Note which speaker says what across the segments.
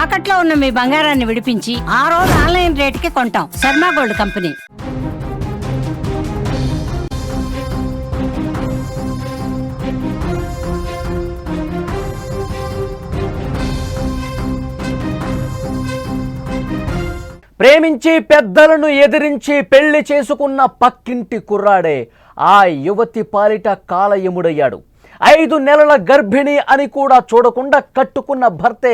Speaker 1: తాకట్లో ఉన్న మీ బంగారాన్ని విడిపించి ఆ రోజు ఆన్లైన్ రేటుకి కొంటాం. Sharma gold company.
Speaker 2: ప్రేమించి పెద్దలను ఎదిరించి పెళ్లి చేసుకున్న పక్కింటి కుర్రాడే ఆ యువతి పాలిట కాలయముడయ్యాడు. 5 నెలల గర్భిణి అని కూడా చూడకుండా కట్టుకున్న భర్తే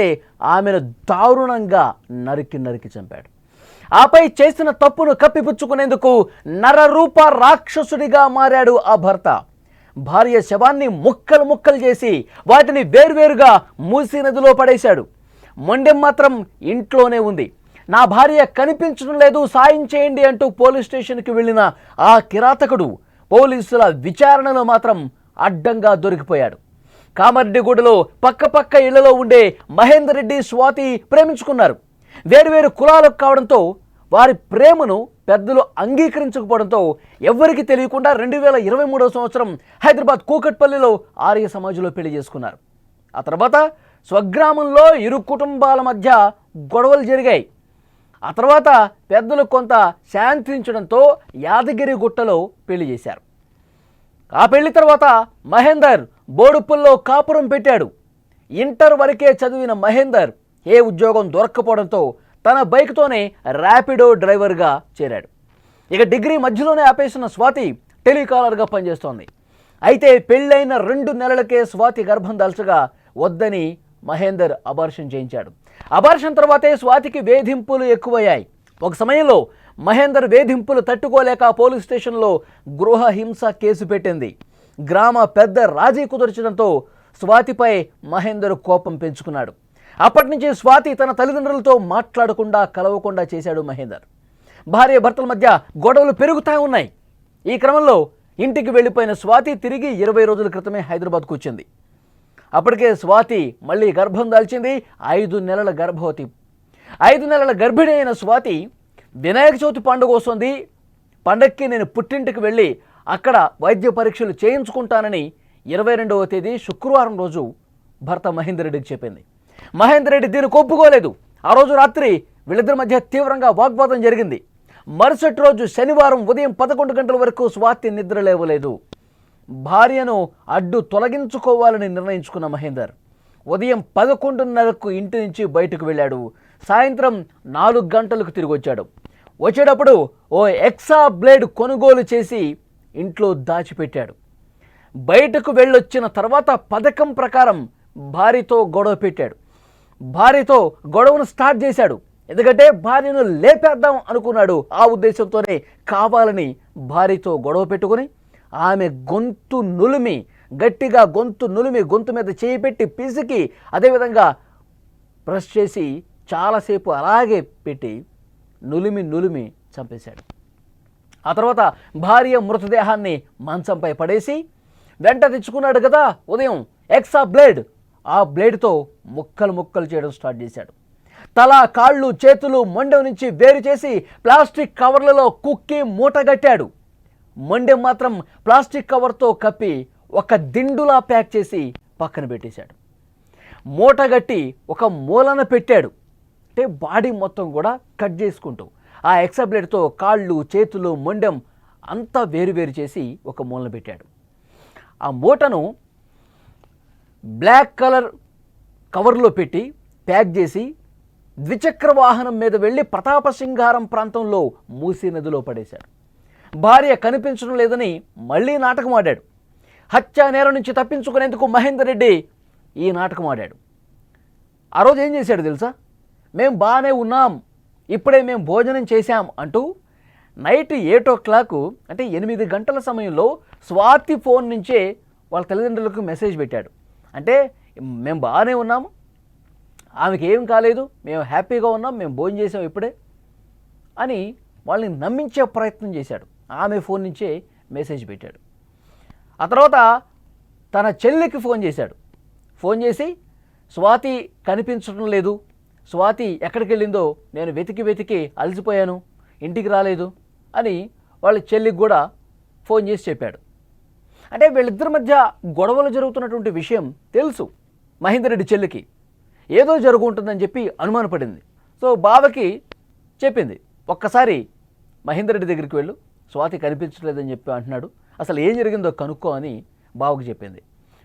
Speaker 2: ఆమెను దారుణంగా నరికి చంపాడు. ఆపై చేసిన తప్పును కప్పిపుచ్చుకునేందుకు నరరూప రాక్షసుడిగా మారాడు ఆ భర్త. భార్య శవాన్ని ముక్కలు చేసి వాటిని వేర్వేరుగా మూసీ నదిలో పడేశాడు. మొండెం మాత్రం ఇంట్లోనే ఉంది. నా భార్య కనిపించడం లేదు, సాయం చేయండి అంటూ పోలీస్ స్టేషన్కి వెళ్ళిన ఆ కిరాతకుడు పోలీసుల విచారణలో మాత్రం అడ్డంగా దొరికిపోయాడు. కామారెడ్డిగూడలో పక్క ఇళ్లలో ఉండే మహేందర్ రెడ్డి, స్వాతి ప్రేమించుకున్నారు. వేరువేరు కులాలకు కావడంతో వారి ప్రేమను పెద్దలు అంగీకరించకపోవడంతో ఎవ్వరికీ తెలియకుండా 2023 సంవత్సరం హైదరాబాద్ కూకట్పల్లిలో ఆర్య సమాజంలో పెళ్లి చేసుకున్నారు. ఆ తర్వాత స్వగ్రామంలో ఇరు కుటుంబాల మధ్య గొడవలు జరిగాయి. ఆ తర్వాత పెద్దలు కొంత శాంతించడంతో యాదగిరి గుట్టలో పెళ్లి చేశారు. ఆ పెళ్లి తర్వాత మహేందర్ బోడుపుల్లో కాపురం పెట్టాడు. ఇంటర్ వరకే చదివిన మహేందర్ ఏ ఉద్యోగం దొరక్కపోవడంతో తన బైక్తోనే ర్యాపిడో డ్రైవర్గా చేరాడు. ఇక డిగ్రీ మధ్యలోనే ఆపేసిన స్వాతి టెలికాలర్గా పనిచేస్తోంది. అయితే పెళ్ళైన 2 నెలలకే స్వాతి గర్భం దాల్చగా వద్దని మహేందర్ అబార్షన్ చేయించాడు. అబార్షన్ తర్వాతే స్వాతికి వేధింపులు ఎక్కువయ్యాయి. ఒక సమయంలో మహేందర్ వేధింపులు తట్టుకోలేక పోలీస్ స్టేషన్లో గృహ హింస కేసు పెట్టింది. గ్రామ పెద్ద రాజీ కుదర్చడంతో స్వాతిపై మహేందర్ కోపం పెంచుకున్నాడు. అప్పటి నుంచి స్వాతి తన తల్లిదండ్రులతో మాట్లాడకుండా కలవకుండా చేశాడు మహేందర్. భార్య భర్తల మధ్య గొడవలు పెరుగుతూ ఉన్నాయి. ఈ క్రమంలో ఇంటికి వెళ్ళిపోయిన స్వాతి తిరిగి 20 రోజుల క్రితమే హైదరాబాద్కు వచ్చింది. అప్పటికే స్వాతి మళ్ళీ గర్భం దాల్చింది. 5 నెలల గర్భవతి. 5 నెలల గర్భిణి అయిన స్వాతి వినాయక చవితి పండుగ వస్తుంది, పండగకి నేను పుట్టింటికి వెళ్ళి అక్కడ వైద్య పరీక్షలు చేయించుకుంటానని 22వ తేదీ శుక్రవారం రోజు భర్త మహేందర్ రెడ్డికి చెప్పింది. మహేందర్ రెడ్డి దీనికి ఒప్పుకోలేదు. ఆ రోజు రాత్రి వీళ్ళిద్దరి మధ్య తీవ్రంగా వాగ్వాదం జరిగింది. మరుసటి రోజు శనివారం ఉదయం 11 గంటల వరకు స్వాతి నిద్ర లేవలేదు. భార్యను అడ్డు తొలగించుకోవాలని నిర్ణయించుకున్న మహేందర్ ఉదయం 11:30కు ఇంటి నుంచి బయటకు వెళ్ళాడు. సాయంత్రం 4 గంటలకు తిరిగి వచ్చాడు. వచ్చేటప్పుడు ఓ ఎక్సా బ్లేడ్ కొనుగోలు చేసి ఇంట్లో దాచిపెట్టాడు. బయటకు వెళ్ళొచ్చిన తర్వాత పథకం ప్రకారం భార్యతో గొడవ పెట్టాడు. భార్యతో గొడవను స్టార్ట్ చేశాడు. ఎందుకంటే భార్యను లేపేద్దాం అనుకున్నాడు. ఆ ఉద్దేశంతోనే కావాలని భార్యతో గొడవ పెట్టుకుని ఆమె గట్టిగా గొంతు నులిమి గొంతు మీద చేయి పెట్టి పిసికి అదేవిధంగా బ్రష్ చేసి చాలాసేపు అలాగే పెట్టి నులిమి చంపేశాడు. ఆ తర్వాత భార్య మృతదేహాన్ని మంచంపై పడేసి వెంట తెచ్చుకున్నాడు కదా ఉదయం ఎక్సా బ్లేడ్, ఆ బ్లేడ్తో ముక్కలు చేయడం స్టార్ట్ చేశాడు. తల, కాళ్ళు, చేతులు మొండెం నుంచి వేరు చేసి ప్లాస్టిక్ కవర్లలో కుక్కి మూటగట్టాడు. మొండెం మాత్రం ప్లాస్టిక్ కవర్తో కప్పి ఒక దిండులా ప్యాక్ చేసి పక్కన పెట్టేశాడు. మూటగట్టి ఒక మూలన పెట్టాడు. అంటే బాడీ మొత్తం కూడా కట్ చేసుకుంటూ ఆ ఎక్సా బ్లేడ్తో కాళ్ళు, చేతులు, మొండెం అంతా వేరు చేసి ఒక మూలన పెట్టాడు. ఆ మూటను బ్లాక్ కలర్ కవర్లో పెట్టి ప్యాక్ చేసి ద్విచక్ర వాహనం మీద వెళ్ళి ప్రతాపసింగారం ప్రాంతంలో మూసీ నదిలో పడేశాడు. భార్య కనిపించడం లేదని మళ్ళీ నాటకం ఆడాడు. హత్యా నేరం నుంచి తప్పించుకునేందుకు మహేందర్ రెడ్డి ఈ నాటకం ఆడాడు. ఆ రోజు ఏం చేశాడు తెలుసా? మేము బాగానే ఉన్నాం, ఇప్పుడే మేము భోజనం చేశాం అంటూ నైట్ 8 o'clock అంటే 8 గంటల సమయంలో స్వాతి ఫోన్ నుంచే వాళ్ళ తల్లిదండ్రులకు మెసేజ్ పెట్టాడు. అంటే మేము బాగానే ఉన్నాము, ఆమెకి ఏం కాలేదు, మేము హ్యాపీగా ఉన్నాం, మేము భోజనం చేసాం ఇప్పుడే అని వాళ్ళని నమ్మించే ప్రయత్నం చేశాడు. ఆమె ఫోన్ నుంచే మెసేజ్ పెట్టాడు. ఆ తర్వాత తన చెల్లికి ఫోన్ చేశాడు. ఫోన్ చేసి స్వాతి కనిపించడం లేదు, స్వాతి ఎక్కడికి వెళ్ళిందో నేను వెతికి అలసిపోయాను, ఇంటికి రాలేదు అని వాళ్ళ చెల్లికి కూడా ఫోన్ చేసి చెప్పాడు. అంటే వీళ్ళిద్దరి మధ్య గొడవలు జరుగుతున్నటువంటి విషయం తెలుసు మహేందర్ రెడ్డి చెల్లికి. ఏదో జరుగుంటుందని చెప్పి అనుమానపడింది. సో బావకి చెప్పింది, ఒక్కసారి మహేందర్ రెడ్డి దగ్గరికి వెళ్ళు, స్వాతి కనిపించలేదని చెప్పి అంటున్నాడు, అసలు ఏం జరిగిందో కనుక్కో అని బావకు చెప్పింది.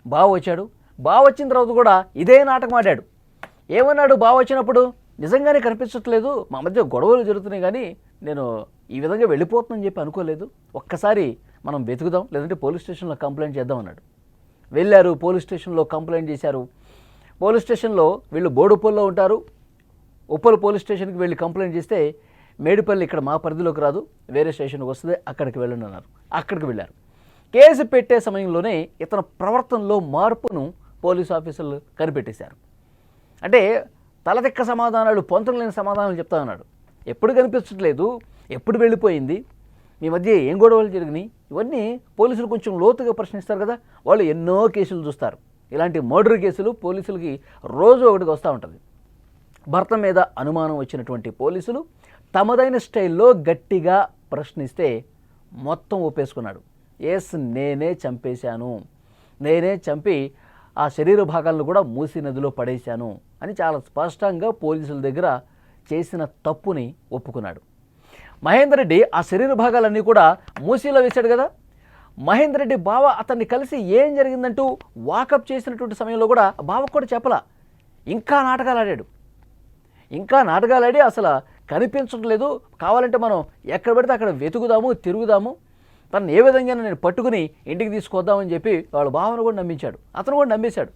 Speaker 2: బావ వచ్చాడు. బావ వచ్చిన తర్వాత కూడా ఇదే నాటకం ఆడాడు. ఏమన్నాడు బావ వచ్చినప్పుడు? నిజంగానే కనిపించట్లేదు, మా మధ్య గొడవలు జరుగుతున్నాయి, కానీ నేను ఈ విధంగా వెళ్ళిపోతుందని చెప్పి అనుకోలేదు, ఒక్కసారి మనం వెతుకుదాం, లేదంటే పోలీస్ స్టేషన్లో కంప్లైంట్ చేద్దాం అన్నాడు. వెళ్ళారు, పోలీస్ స్టేషన్లో కంప్లైంట్ చేశారు. పోలీస్ స్టేషన్లో వీళ్ళు బోడుపల్లిలో ఉంటారు. ఉప్పల్ పోలీస్ స్టేషన్కి వెళ్ళి కంప్లైంట్ చేస్తే, మేడిపల్లి ఇక్కడ మా పరిధిలోకి రాదు, వేరే స్టేషన్కి వస్తుంది, అక్కడికి వెళ్ళండి అన్నారు. అక్కడికి వెళ్ళారు. కేసు పెట్టే సమయంలోనే ఇతని ప్రవర్తనలో మార్పును పోలీస్ ఆఫీసర్లు కనిపెట్టేశారు. అంటే తలదిక్క సమాధానాలు, పొంతలు లేని సమాధానాలు చెప్తా ఉన్నాడు. ఎప్పుడు కనిపించట్లేదు, ఎప్పుడు వెళ్ళిపోయింది, మీ మధ్య ఏం గొడవలు జరిగినాయి, ఇవన్నీ పోలీసులు కొంచెం లోతుగా ప్రశ్నిస్తారు కదా. వాళ్ళు ఎన్నో కేసులు చూస్తారు. ఇలాంటి మర్డర్ కేసులు పోలీసులకి రోజు ఒకటికి వస్తూ ఉంటుంది. భర్త మీద అనుమానం వచ్చినటువంటి పోలీసులు తమదైన స్టైల్లో గట్టిగా ప్రశ్నిస్తే మొత్తం ఒప్పేసుకున్నాడు. ఎస్, నేనే చంపేశాను, నేనే చంపి ఆ శరీర భాగాలను కూడా మూసీ నదిలో పడేశాను అని చాలా స్పష్టంగా పోలీసుల దగ్గర చేసిన తప్పుని ఒప్పుకున్నాడు. మహేందర్ రెడ్డి ఆ శరీర భాగాలన్నీ కూడా మూసీలో వేశాడు కదా. మహేందర్ రెడ్డి బావ అతన్ని కలిసి ఏం జరిగిందంటూ వాకప్ చేసినటువంటి సమయంలో కూడా బావకు కూడా చెప్పలా. ఇంకా నాటకాలు ఆడి అసలు కనిపించట్లేదు, కావాలంటే మనం ఎక్కడ పడితే అక్కడ వెతుకుదాము, తిరుగుదాము, తను ఏ విధంగా నేను పట్టుకుని ఇంటికి తీసుకొద్దామని చెప్పి వాళ్ళ బావను కూడా నమ్మించాడు. అతను కూడా నమ్మేశాడు.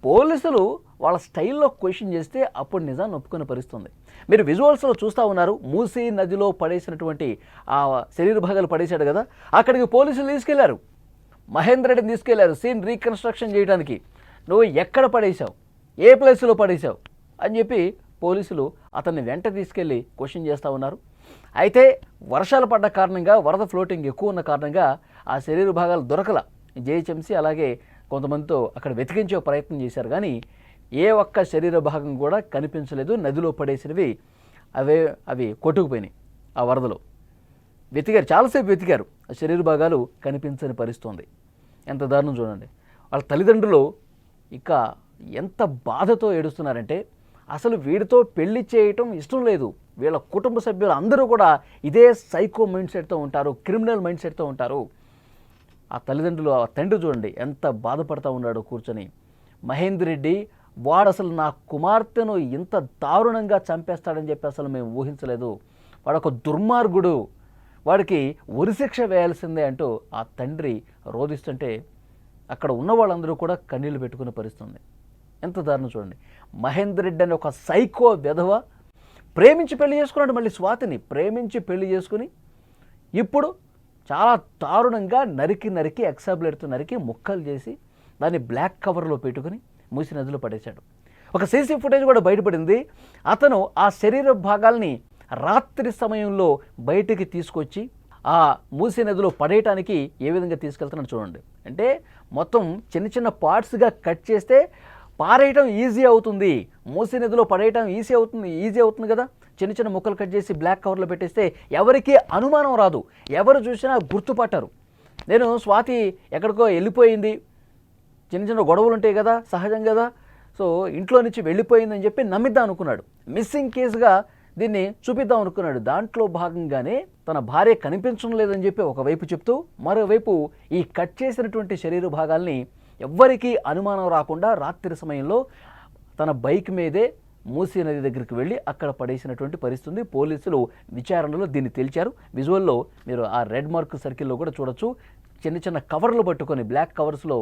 Speaker 2: పోలీసులు వాళ్ళ స్టైల్లో క్వశ్చన్ చేస్తే అప్పుడు నిజాన్ని ఒప్పుకునే పరిస్థితుంది. మీరు విజువల్స్లో చూస్తూ ఉన్నారు, మూసీ నదిలో పడేసినటువంటి ఆ శరీర భాగాలు పడేశాడు కదా, అక్కడికి పోలీసులు తీసుకెళ్లారు. మహేందర్ రెడ్డిని తీసుకెళ్లారు సీన్ రీకన్స్ట్రక్షన్ చేయడానికి. నువ్వు ఎక్కడ పడేశావు, ఏ ప్లేస్లో పడేశావు అని చెప్పి పోలీసులు అతన్ని వెంట తీసుకెళ్ళి క్వశ్చన్ చేస్తూ ఉన్నారు. అయితే వర్షాలు పడ్డ కారణంగా, వరద ఫ్లోటింగ్ ఎక్కువ ఉన్న కారణంగా ఆ శరీర భాగాలు దొరకల. జేహెచ్ఎంసీ అలాగే కొంతమందితో అక్కడ వెతికించే ప్రయత్నం చేశారు, కానీ ఏ ఒక్క శరీర భాగం కూడా కనిపించలేదు. నదిలో పడేసినవి అవి కొట్టుకుపోయినాయి ఆ వరదలో. వెతికారు, చాలాసేపు వెతికారు, ఆ శరీర భాగాలు కనిపించని పరిస్థితుంది. ఎంత దారుణం చూడండి. వాళ్ళ తల్లిదండ్రులు ఇక ఎంత బాధతో ఏడుస్తున్నారంటే, అసలు వీడితో పెళ్లి చేయటం ఇష్టం లేదు. వీళ్ళ కుటుంబ సభ్యులు అందరూ కూడా ఇదే సైకో మైండ్ సెట్తో ఉంటారు, క్రిమినల్ మైండ్ సెట్తో ఉంటారు. ఆ తల్లిదండ్రులు, ఆ తండ్రి చూడండి ఎంత బాధపడతా ఉన్నాడో కూర్చొని. మహేందర్ రెడ్డి వాడు అసలు నా కుమార్తెను ఇంత దారుణంగా చంపేస్తాడని చెప్పి అసలు మేము ఊహించలేదు, వాడు ఒక దుర్మార్గుడు, వాడికి ఉరిశిక్ష వేయాల్సిందే అంటూ ఆ తండ్రి రోధిస్తుంటే అక్కడ ఉన్న వాళ్ళందరూ కూడా కన్నీళ్లు పెట్టుకునే పరిస్థితుంది. ఎంత దారుణం చూడండి. మహేందర్ రెడ్డి అనే ఒక సైకో వెధవ ప్రేమించి పెళ్లి చేసుకున్నాడు. మళ్ళీ స్వాతిని ప్రేమించి పెళ్లి చేసుకుని ఇప్పుడు చాలా దారుణంగా నరికి ఎక్సాబ్లేట్తో నరికి ముక్కలు చేసి దాన్ని బ్లాక్ కవర్లో పెట్టుకుని మూసి నదిలో పడేశాడు. ఒక సీసీ ఫుటేజ్ కూడా బయటపడింది. అతను ఆ శరీర భాగాల్ని రాత్రి సమయంలో బయటికి తీసుకొచ్చి ఆ మూసి నదిలో పడేయటానికి ఏ విధంగా తీసుకెళ్తున్నాడు చూడండి. అంటే మొత్తం చిన్న చిన్న పార్ట్స్గా కట్ చేస్తే పారేయటం ఈజీ అవుతుంది, మూసీ నదిలో పడేయటం ఈజీ అవుతుంది కదా. చిన్న చిన్న ముక్కలు కట్ చేసి బ్లాక్ కవర్లో పెట్టేస్తే ఎవరికి అనుమానం రాదు, ఎవరు చూసినా గుర్తుపట్టారు. నేను స్వాతి ఎక్కడికో వెళ్ళిపోయింది, చిన్న చిన్న గొడవలు ఉంటాయి కదా సహజం కదా, సో ఇంట్లో నుంచి వెళ్ళిపోయిందని చెప్పి నమ్మిద్దాం అనుకున్నాడు. మిస్సింగ్ కేసుగా దీన్ని చూపిద్దాం అనుకున్నాడు. దాంట్లో భాగంగానే తన భార్య కనిపించడం లేదని చెప్పి ఒకవైపు చెప్తూ, మరోవైపు ఈ కట్ చేసినటువంటి శరీర భాగాల్ని ఎవ్వరికీ అనుమానం రాకుండా రాత్రి సమయంలో తన బైక్ మీదే మూసీ నది దగ్గరికి వెళ్ళి అక్కడ పడేసినటువంటి పరిస్థితి. పోలీసులు విచారణలో దీన్ని తేల్చారు. విజువల్లో మీరు ఆ రెడ్ మార్క్ సర్కిల్లో కూడా చూడొచ్చు. చిన్న చిన్న కవర్లు పట్టుకొని, బ్లాక్ కవర్స్లో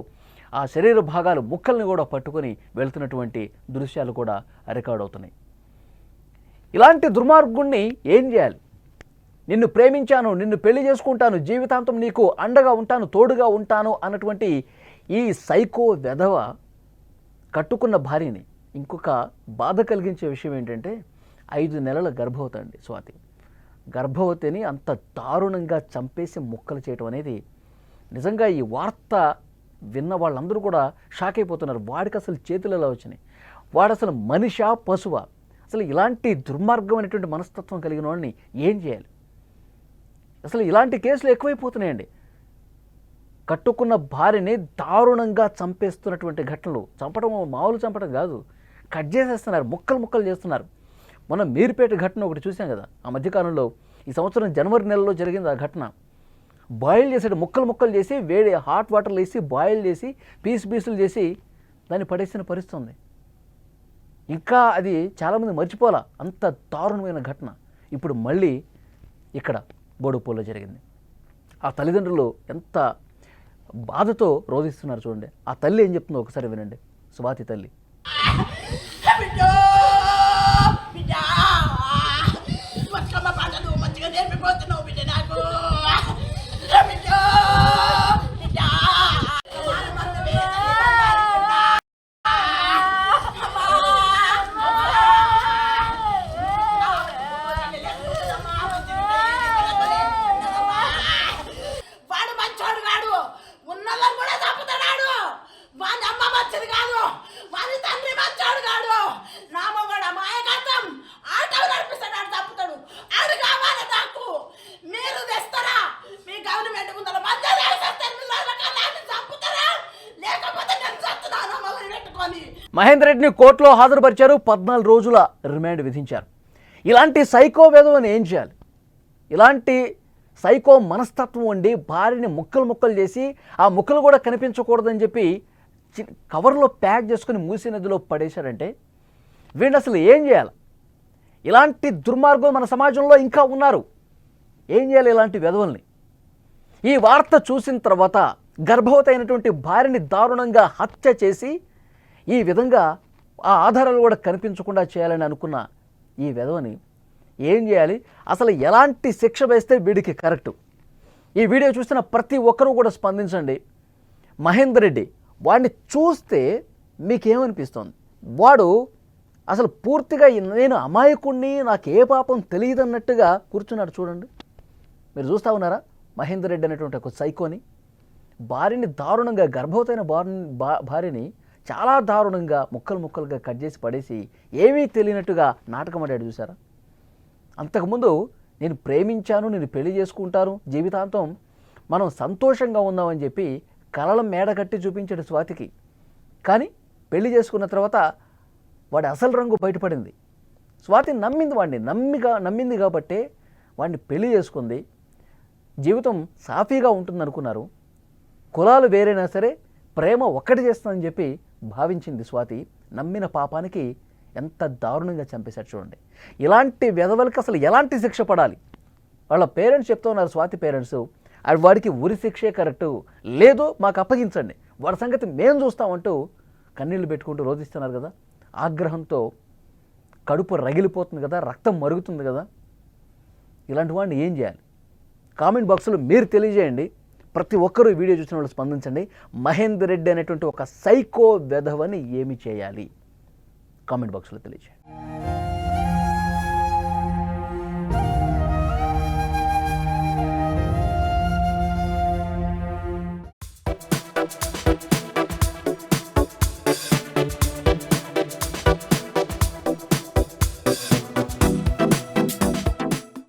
Speaker 2: ఆ శరీర భాగాలు ముక్కల్ని కూడా పట్టుకొని వెళ్తున్నటువంటి దృశ్యాలు కూడా రికార్డ్ అవుతున్నాయి. ఇలాంటి దుర్మార్గుణ్ణి ఏం చేయాలి? నిన్ను ప్రేమించాను, నిన్ను పెళ్లి చేసుకుంటాను, జీవితాంతం నీకు అండగా ఉంటాను, తోడుగా ఉంటాను అన్నటువంటి ఈ సైకో వెధవ కట్టుకున్న భార్యని, ఇంకొక బాధ కలిగించే విషయం ఏంటంటే 5 నెలల గర్భవతి అండి స్వాతి. గర్భవతిని అంత దారుణంగా చంపేసి ముక్కలు చేయటం అనేది నిజంగా ఈ వార్త విన్న వాళ్ళందరూ కూడా షాక్ అయిపోతున్నారు. వాడికి అసలు చేతులు ఎలా వచ్చినాయి? వాడు అసలు మనిషా పశువా? అసలు ఇలాంటి దుర్మార్గమైనటువంటి మనస్తత్వం కలిగిన వాడిని ఏం చేయాలి? అసలు ఇలాంటి కేసులు ఎక్కువైపోతున్నాయండి. కట్టుకున్న భార్యని దారుణంగా చంపేస్తున్నటువంటి ఘటనలు. చంపడం మామూలు చంపడం కాదు, కట్ చేసేస్తున్నారు, ముక్కలు ముక్కలు చేస్తున్నారు. మనం మీరుపేట ఘటన ఒకటి చూసాం కదా ఆ మధ్యకాలంలో, ఈ సంవత్సరం జనవరి నెలలో జరిగింది ఆ ఘటన. బాయిల్ చేసాడు, ముక్కలు ముక్కలు చేసి వేడి హాట్ వాటర్లో వేసి బాయిల్ చేసి పీసులు చేసి దాన్ని పడేసిన పరిస్థితి ఉంది. ఇంకా అది చాలామంది మర్చిపోలా, అంత దారుణమైన ఘటన ఇప్పుడు మళ్ళీ ఇక్కడ బోడుపూర్లో జరిగింది. ఆ తల్లిదండ్రులు ఎంత బాధతో రోధిస్తున్నారు చూడండి. ఆ తల్లి ఏం చెప్తుందో ఒకసారి వినండి. స్వాతి తల్లి. మహేందర్ రెడ్డిని కోర్టులో హాజరుపరిచారు, 14 రోజుల రిమాండ్ విధించారు. ఇలాంటి సైకో వెధవని ఏం చేయాలి? ఇలాంటి సైకో మనస్తత్వం ఉండి భార్యని ముక్కలు ముక్కలు చేసి ఆ ముక్కలు కూడా కనిపించకూడదని చెప్పి కవర్లో ప్యాక్ చేసుకుని మూసీ నదిలో పడేశారంటే వీడిని అసలు ఏం చేయాలి? ఇలాంటి దుర్మార్గులు మన సమాజంలో ఇంకా ఉన్నారు. ఏం చేయాలి ఇలాంటి వెధవల్ని? ఈ వార్త చూసిన తర్వాత గర్భవతి అయినటువంటి భార్యని దారుణంగా హత్య చేసి ఈ విధంగా ఆ ఆధారాలు కూడా కనిపించకుండా చేయాలని అనుకున్న ఈ వెధవని ఏం చేయాలి? అసలు ఎలాంటి శిక్ష వేస్తే వీడికి కరెక్టు? ఈ వీడియో చూస్తున్న ప్రతి ఒక్కరూ కూడా స్పందించండి. మహేందర్ రెడ్డి వాడిని చూస్తే మీకేమనిపిస్తోంది? వాడు అసలు పూర్తిగా నేను అమాయకుణ్ణి, నాకు ఏ పాపం తెలియదన్నట్టుగా కూర్చున్నాడు చూడండి. మీరు చూస్తూ ఉన్నారా? మహేందర్ రెడ్డి అనేటువంటి ఒక సైకోని భార్యని దారుణంగా, గర్భవతైన భార్యని చాలా దారుణంగా ముక్కలు ముక్కలుగా కట్ చేసి పడేసి ఏమీ తెలియనట్టుగా నాటకం ఆడాడు చూసారా? అంతకుముందు నేను ప్రేమించాను, నేను పెళ్లి చేసుకుంటాను, జీవితాంతం మనం సంతోషంగా ఉందామని చెప్పి కలల మేడ కట్టి చూపించాడు స్వాతికి. కానీ పెళ్లి చేసుకున్న తర్వాత వాడి అసలు రంగు బయటపడింది. స్వాతి నమ్మింది నమ్మింది కాబట్టే వాడిని పెళ్లి చేసుకుంది. జీవితం సాఫీగా ఉంటుందనుకున్నారు. కులాలు వేరైనా సరే ప్రేమ ఒక్కటి చేస్తుందని చెప్పి భావించింది స్వాతి. నమ్మిన పాపానికి ఎంత దారుణంగా చంపేశారు చూడండి. ఇలాంటి వెధవలకి అసలు ఎలాంటి శిక్ష పడాలి? వాళ్ళ పేరెంట్స్ చెప్తూ ఉన్నారు, స్వాతి పేరెంట్స్, వాడికి ఉరి శిక్షే కరెక్టు, లేదు మాకు అప్పగించండి, వాడి సంగతి మేము చూస్తామంటూ కన్నీళ్లు పెట్టుకుంటూ రోధిస్తున్నారు కదా. ఆగ్రహంతో కడుపు రగిలిపోతుంది కదా, రక్తం మరుగుతుంది కదా. ఇలాంటి వాడిని ఏం చేయాలి? కామెంట్ బాక్స్లో మీరు తెలియజేయండి. ప్రతి ఒక్కరూ ఈ వీడియో చూసిన వాళ్ళు స్పందించండి. మహేందర్ రెడ్డి అనేటువంటి ఒక సైకో వెధవని ఏమి చేయాలి? కామెంట్ బాక్స్లో తెలియజేయండి.